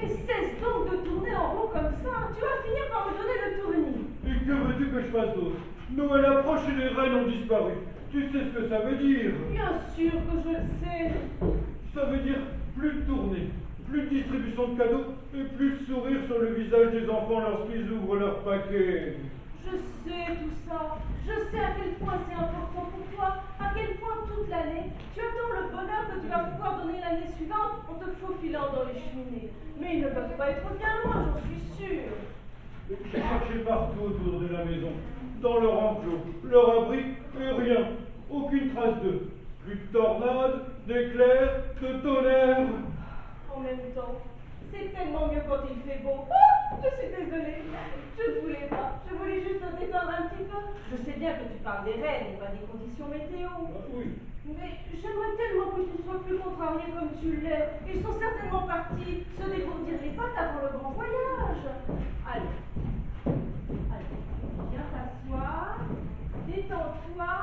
Mais cesse donc de tourner en rond comme ça. Tu vas finir par me donner le tournis. Et que veux-tu que je fasse d'autre? Noël approche et les reines ont disparu. Tu sais ce que ça veut dire? Bien sûr que je le sais. Ça veut dire plus de tournée, plus de distribution de cadeaux et plus de sourire sur le visage des enfants lorsqu'ils ouvrent leur paquet. Je sais tout ça. Je sais à quel point c'est important pour toi, à quel point toute l'année, tu attends le bonheur que tu vas pouvoir donner l'année suivante en te faufilant dans les cheminées. Mais ils ne peuvent pas être bien loin, j'en suis sûre. J'ai cherché partout autour de la maison, dans leur enclos, leur abri, et rien, aucune trace d'eux. Plus de tornades, d'éclairs, de tonnerres. En même temps, c'est tellement mieux quand il fait beau. Oh, je suis désolée. Je ne voulais pas. Je voulais juste te détendre un petit peu. Je sais bien que tu parles des rennes et pas des conditions météo. Ah, oui. Mais j'aimerais tellement que tu sois plus contrarié comme tu l'es. Ils sont certainement partis se dégourdir les pattes avant le grand voyage. Allez. Allez. Viens t'asseoir. Détends-toi.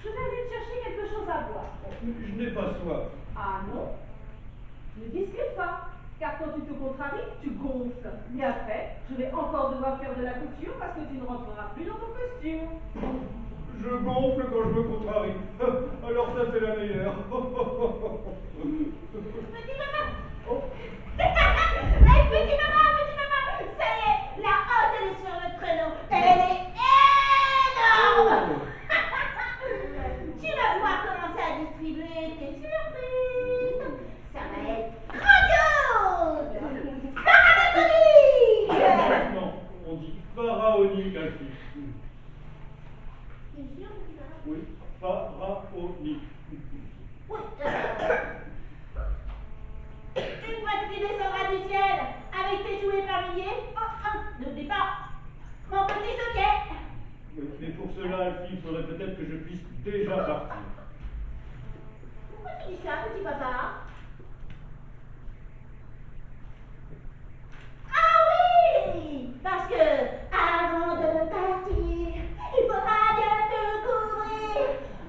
Je vais aller te chercher quelque chose à boire. Je n'ai pas soif. Ah non? Ne discute pas, car quand tu te contraries, tu gonfles. Et après, je vais encore devoir faire de la couture parce que tu ne rentreras plus dans ton costume. Je gonfle quand je me contrarie. Alors ça, c'est la meilleure. Petit maman! Oh. Hey, petit maman! Ça y est, la hotte, elle est sur le traîneau. Elle est énorme! Tu vas pouvoir commencer à distribuer tes surprises. Ça va être grandiose! Pharaonique! Non, on dit pharaonique, Alfie. T'es sûr, petit maman? Oui, pharaonique. Oui. Une fois que tu descendras du ciel avec tes jouets familiers, n'oublie pas mon petit socket. Mais pour cela, Alfie, il faudrait peut-être que je puisse déjà partir. Pourquoi tu dis ça, petit papa? Ah oui! Parce que avant de partir, il faudra bien te couvrir.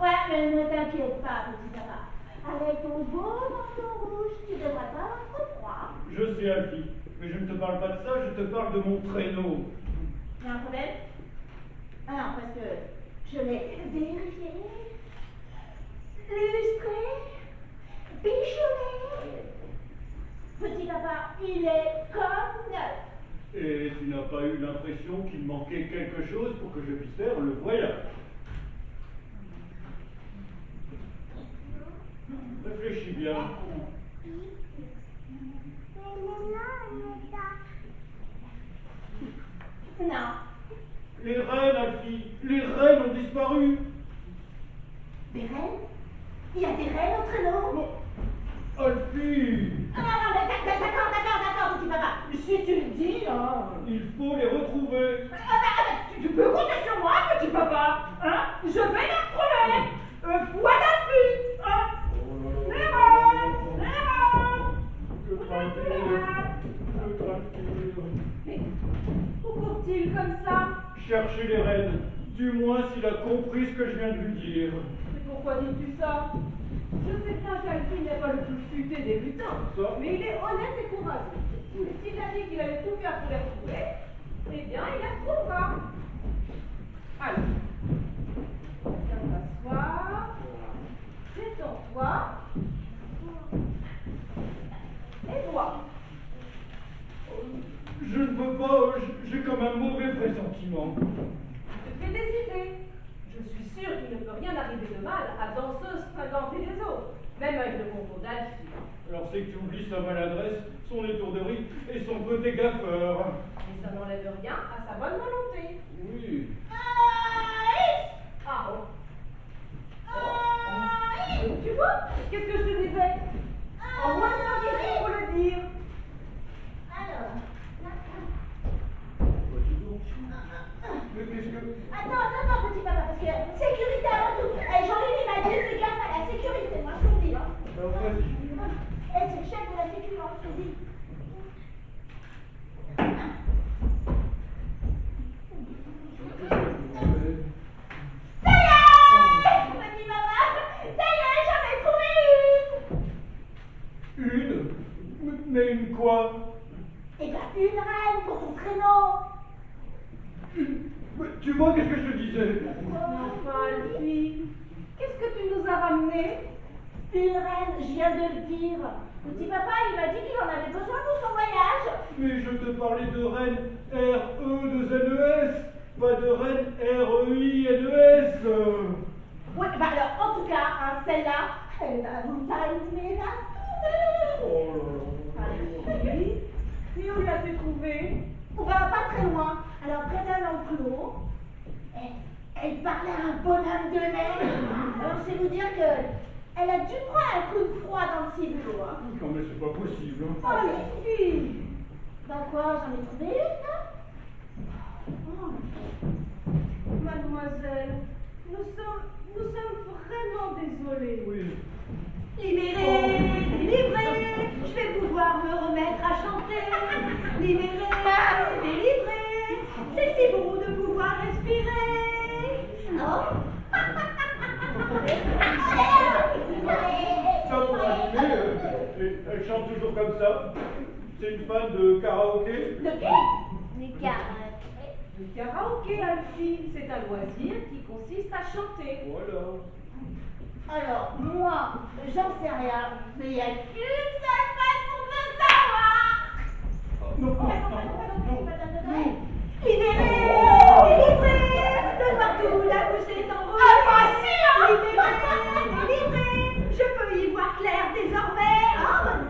Ouais, mais ne t'inquiète pas, petit papa. Avec ton beau manteau rouge, tu devrais pas avoir trop froid. Je sais, Alfie, mais je ne te parle pas de ça, je te parle de mon traîneau. Il y a un problème? Ah non, parce que je l'ai vérifié, lustré, bichonné. Petit papa, il est comme neuf. Et tu n'as pas eu l'impression qu'il manquait quelque chose pour que je puisse faire le voyage? Réfléchis bien. Non. Les reines, Alfie, les reines ont disparu. Des reines? Il y a des reines au traîneau? Alfie, Ah non, d'accord, petit papa. Si tu le dis, hein. il faut les retrouver. Tu peux compter sur moi, petit papa. Hein? Je vais les retrouver. Voilà plus. Hein? Les reines. Que craint-il? Mais où court-il comme ça? Chercher les reines, du moins s'il a compris ce que je viens de lui dire. Mais pourquoi dis-tu ça? Je sais bien qu'Alfie n'est pas le plus futé des lutins, Ça? mais il est honnête et courageux. Et s'il a dit qu'il allait tout faire pour les retrouver, eh bien, il les retrouvera. Allez, viens t'asseoir, détends-toi, et bois. Je ne peux pas, j'ai comme un mauvais pressentiment. Tu te fais des idées. Je suis sûre qu'il ne peut rien arriver de mal à danseuse fringantée des autres, même avec le concours d'Alfie. Alors c'est que tu oublies sa maladresse, son étourderie et son côté gaffeur. Mais ça n'enlève rien à sa bonne volonté. Oui. Ah oh. Tu vois? Qu'est-ce que je te disais? En moins de 20 minutes pour le dire. Alors. Mais qu'est-ce que... Attends, petit papa, parce que sécurité avant tout. Jean-Louis m'a dit, fais gaffe à la sécurité, moi je te le dis. Hein. Alors vas-y. C'est le chef de la sécurité, je te dis. Ça y est, petit papa, ça y est, j'en ai trouvé une. Une? Mais une quoi? Eh bien, une reine pour ton traîneau. Mais tu vois, qu'est-ce que je te disais? Enfin, Alfie, qu'est-ce que tu nous as ramené? Une reine, je viens de le dire. Petit papa, il m'a dit qu'il en avait besoin pour son voyage. Mais je te parlais de reine R-E-2-N-E-S, pas de reine R-E-I-N-E-S. Ouais, bah alors, en tout cas, hein, celle-là, elle va nous allumer la tournée. Oh là là. Alfie, et où l'as-tu trouvé? On va pas très loin. Alors, près d'un enclos, elle parlait à un bonhomme de neige. Alors, c'est vous dire que elle a dû prendre un coup de froid dans le ciboulot. Hein. Non mais c'est pas possible. Oh, Alfie! Ben quoi, j'en ai trouvé une, là. Mademoiselle, nous sommes vraiment désolés. Oui. Libérée, délivrée, je vais pouvoir me remettre à chanter. Libérée, délivrée, c'est si bon de pouvoir respirer. Oh. Ça pour animer, elle chante toujours comme ça. C'est une fan de karaoké. De quai? Du karaoké. Le karaoké, Alfie, c'est un loisir qui consiste à chanter. Voilà. Alors, moi, j'en sais rien, mais il y a qu'une seule façon de le savoir. Non, non, non. Libérée, délivrée, donne-moi tout, la bouche est en rouge. Ah, moi aussi, hein. Libérée, délivrée, je peux y voir clair désormais. Hein.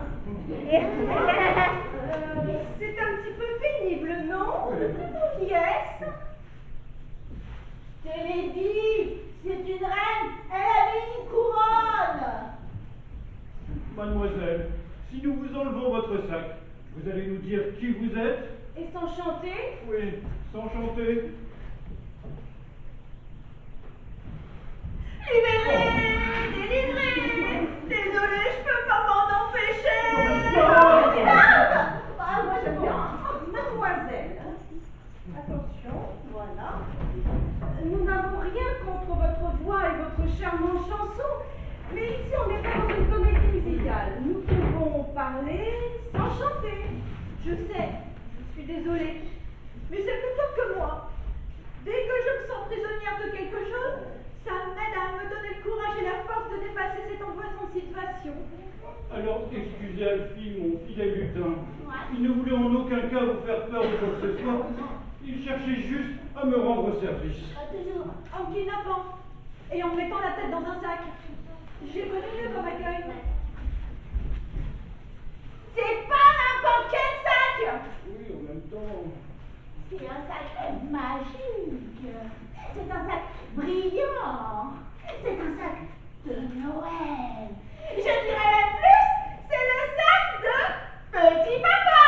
C'est un petit peu pénible, non? Qui est-ce? Je l'ai dit, c'est une reine, elle avait une couronne. Mademoiselle, si nous vous enlevons votre sac, vous allez nous dire qui vous êtes? Et sans chanter? Oui, sans chanter. Libérée, délivrée, désolée, je peux pas m'en empêcher. Ah, moi j'aime bien. Mademoiselle, attention, voilà. Nous n'avons rien contre votre voix et votre charmante chanson, mais ici on n'est pas dans une comédie musicale. Nous pouvons parler sans chanter. Je sais, je suis désolée, mais c'est plus fort que moi. Dès que je me sens prisonnière de quelque chose, ça m'aide à me donner le courage et la force de dépasser cette angoissante situation. Alors, excusez Alfie, mon fidèle lutin. Il ne voulait en aucun cas vous faire peur ou quoi que ce soit. Il cherchait juste à me rendre service. Toujours en me kidnappant et en me mettant la tête dans un sac. J'ai connu mieux comme accueil. C'est pas n'importe quel sac! Oui, en même temps. C'est un sac magique. C'est un sac brillant. C'est un sac de Noël. Je dirais même plus, c'est le sac de Petit Papa.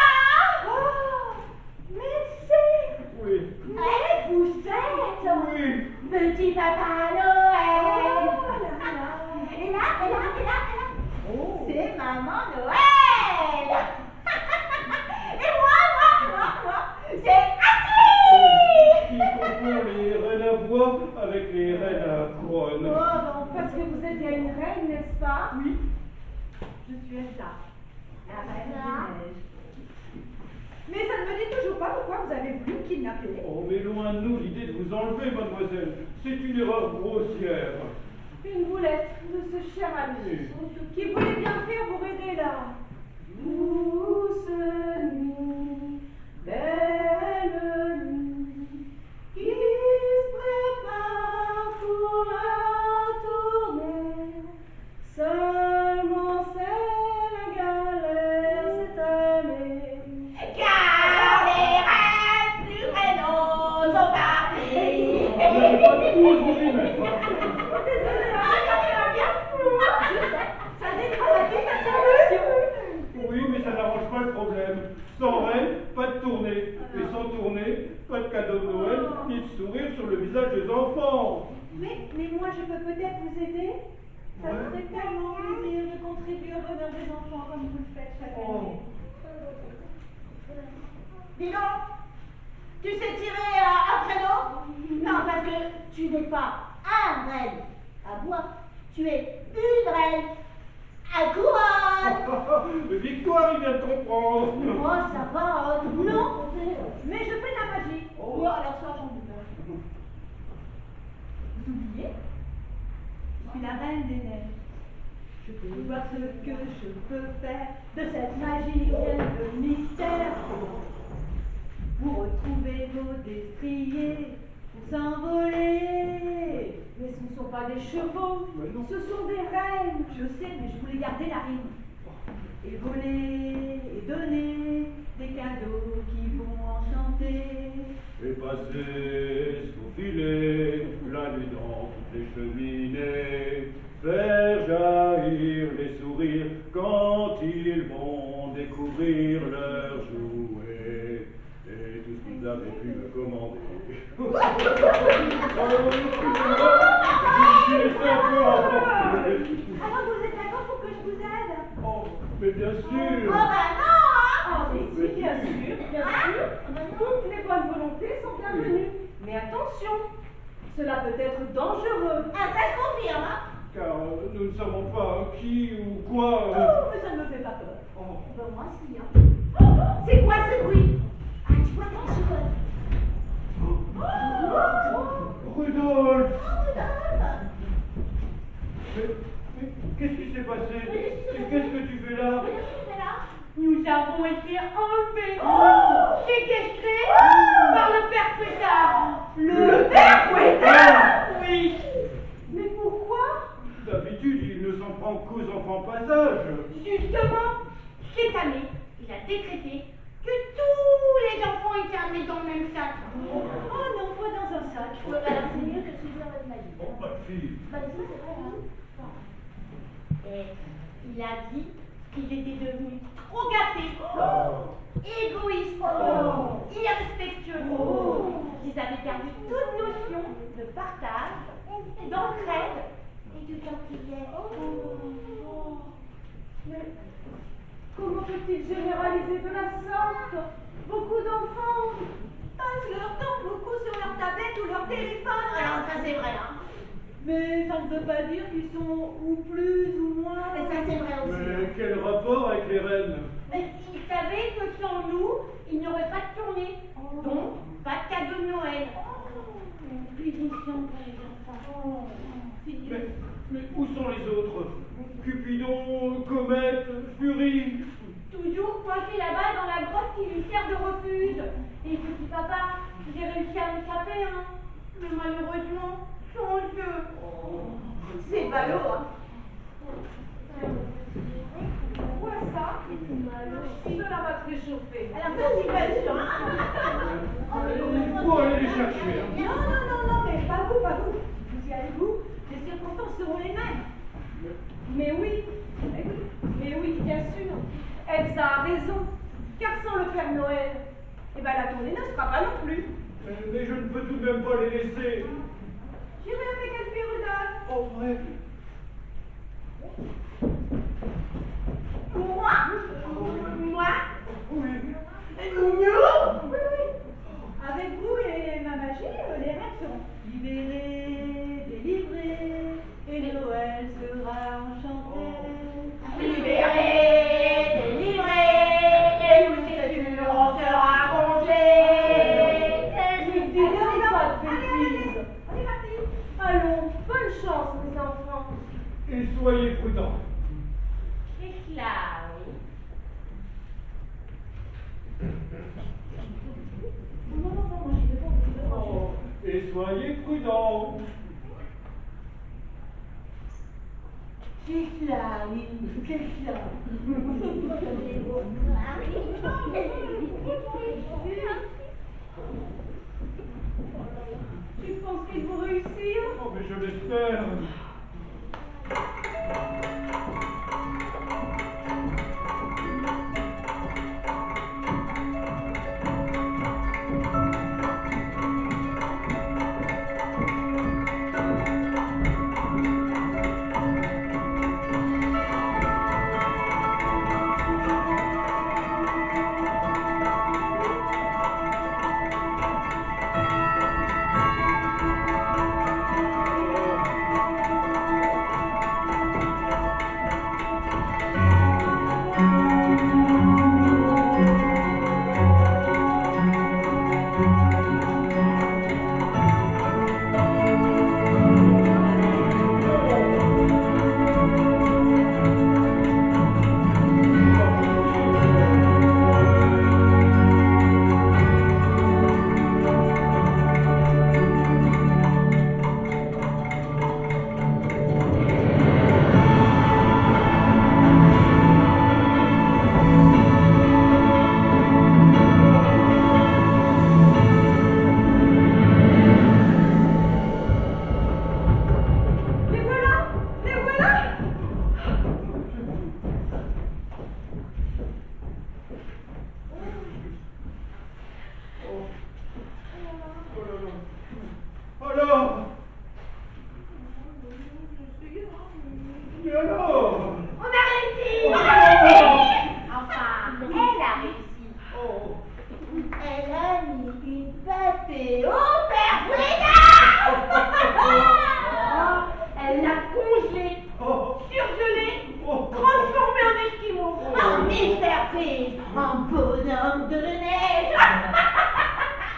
Oh, merci. Oui. Et vous êtes Oui. Petit Papa Noël. Et là. Oh. C'est Maman Noël. Et moi, c'est Alfie. Qui confond les reines à voix avec les reines à couronne. Oh, donc parce que vous êtes bien une reine, n'est-ce pas? Oui. Je suis Elsa, la reine Ah. des neiges. Mais ça ne me dit toujours pas pourquoi vous avez voulu me kidnapper. Oh, mais loin de nous l'idée de vous enlever, mademoiselle. C'est une erreur grossière. Une boulette de ce cher ami qui voulait bien faire vous aider là. Douce nuit, belle nuit, qui se prépare pour la tournée. Seulement c'est la galère cette année. Car les reines du Rhénaud sont parties. Où vous y mettre? Ça dédramatise la situation. Oui, mais ça n'arrange pas le problème. Sans reine, pas de tournée. Et sans tournée, pas de cadeau de Noël, ni de sourire sur le visage des enfants. Mais moi je peux peut-être vous aider. Ça me Ouais. ferait tellement plaisir de contribuer au bonheur des enfants comme vous le faites chaque année. Dis donc, tu sais tirer un traîneau? Non, parce que tu n'es pas un reine à bois, tu es une reine À couronne. Victoire, il vient de comprendre. Oh, ça va, non. Mais je fais de la magie. Oh, alors ça, j'en doute pas. Vous oubliez? Je suis la reine des neiges. Je peux voir ce que je peux faire de cette magie pleine de mystère. Vous retrouvez vos destriers pour s'envoler. Mais ce ne sont pas des chevaux, ce sont des reines. Je sais, mais je voulais garder la rime. Et voler et donner des cadeaux qui vont enchanter. Et passer sous filet la nuit dans toutes les cheminées, faire jaillir les sourires quand ils vont découvrir leurs jouets et tout ce qu'ils avaient pu me commander. Oh, excusez-moi, je suis laissé un peu emporter. Alors vous êtes d'accord pour que je vous aide? Oh, mais bien sûr. Oh, bah non, hein. Ah oui, bien sûr, bien sûr. Toutes les bonnes volontés sont bienvenues. Mais attention, cela peut être dangereux. Ah, ça se confirme, hein. Car nous ne savons pas qui ou quoi. Oh, mais ça ne me fait pas peur. Oh. Ben, moi, si, hein. Oh, c'est quoi ce bruit? Ah, tu vois quand je colle. Rudolph! Oh, Rudolph. Mais qu'est-ce qui s'est passé? Mais Qu'est-ce que tu fais là? Qu'est-ce que tu fais là? Nous avons été enlevés, Oh, séquestrés Oh, par le père Fouettard. le père Fouettard? Oui. Mais pourquoi? D'habitude, il ne s'en prend qu'aux enfants passage. Justement, cette année, il a décrété que tous les enfants étaient amenés dans le même sac. Oh non, pas dans un sac. Ouais, alors c'est mieux que celui avec ma vie. Oh, ma fille. Bah, ça, c'est vrai, hein. Et il a dit qu'ils étaient devenus trop gâtés, égoïstes, irrespectueux. Ils avaient perdu toute notion de partage, d'entraide et de gentillesse. Mais comment peut-il généraliser de la sorte? Beaucoup d'enfants passent leur temps beaucoup sur leur tablette ou leur téléphone. Alors, ça, c'est vrai, hein. Mais ça ne veut pas dire qu'ils sont ou plus ou moins. Mais ça, c'est vrai aussi. Mais quel rapport avec les reines? Ils savaient que sans nous, il n'y aurait pas de tournée. Donc, pas de cadeau de Noël. Une punition pour les enfants. Mais où sont les autres? Cupidon, Comète, Furie? Toujours coincé là-bas dans la grotte qui lui sert de refuge. Et petit papa, j'ai réussi à m'échapper, hein. Mais malheureusement, son jeu. C'est ballot, hein. Quoi ça? Cela va te réchauffer. Alors, ça, c'est pas sûr, hein. Il faut aller les chercher. Hein. Non, mais pas vous. Vous y allez-vous? Les circonstances seront les mêmes. Mais oui, bien sûr. Elsa a raison. Car sans le Père Noël, eh ben la tournée ne sera pas non plus. Mais je ne peux tout de même pas les laisser. J'irai avec Elfie Rudolph. Oh, vrai. Moi? Oui. Nous? Avec vous et ma magie, les rêves seront libérés, délivrés, et Noël sera enchanté. Libérés, délivrés, et nous c'est sûr, on sera congé. Pas de bêtises. On est parti. Allons, bonne chance, mes enfants. Et soyez prudents. C'est cela, oui. Non, j'y vais pas. Oh, et soyez prudents. C'est cela, oui, c'est cela. Tu penses qu'ils vont réussir? Oh, mais je l'espère. coiffé en bonhomme de neige.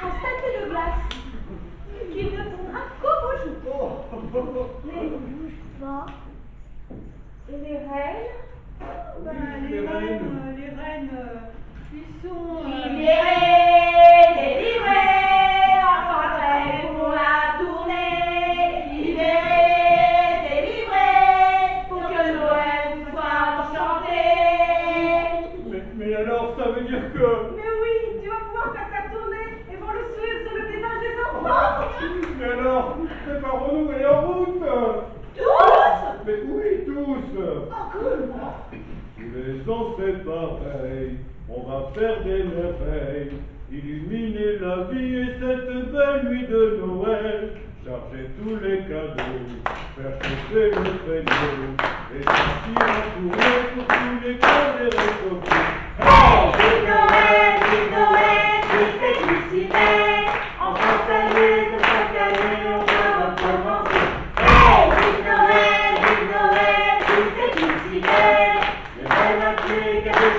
En statue de glace. Qui ne fondra qu'au jour. Mais bouge pas. Et les reines? Les reines, ils sont... Libérés, délivrés, enfin prêts pour la tournée. Libérés, délivrés, pour que Noël vous soit enchanté. Mais alors, ça veut dire que... Mais oui, tu vas pouvoir faire ta tournée et voir le sourire sur le visage des enfants. Mais alors, préparons-nous et en route. Tous? Mais oui, tous. Comment? Tous les ans c'est pareil, on va faire des merveilles, illuminer la vie et cette belle nuit de Noël, charger tous les cadeaux, faire chauffer le traîneau, et ainsi entourer pour tous les cœurs et récolter. Hey, vive Noël, c'est Lucifer, enfin salut de chaque année, on va recommencer. Hey, vive Noël, c'est Lucifer, Et voilà qui est quelque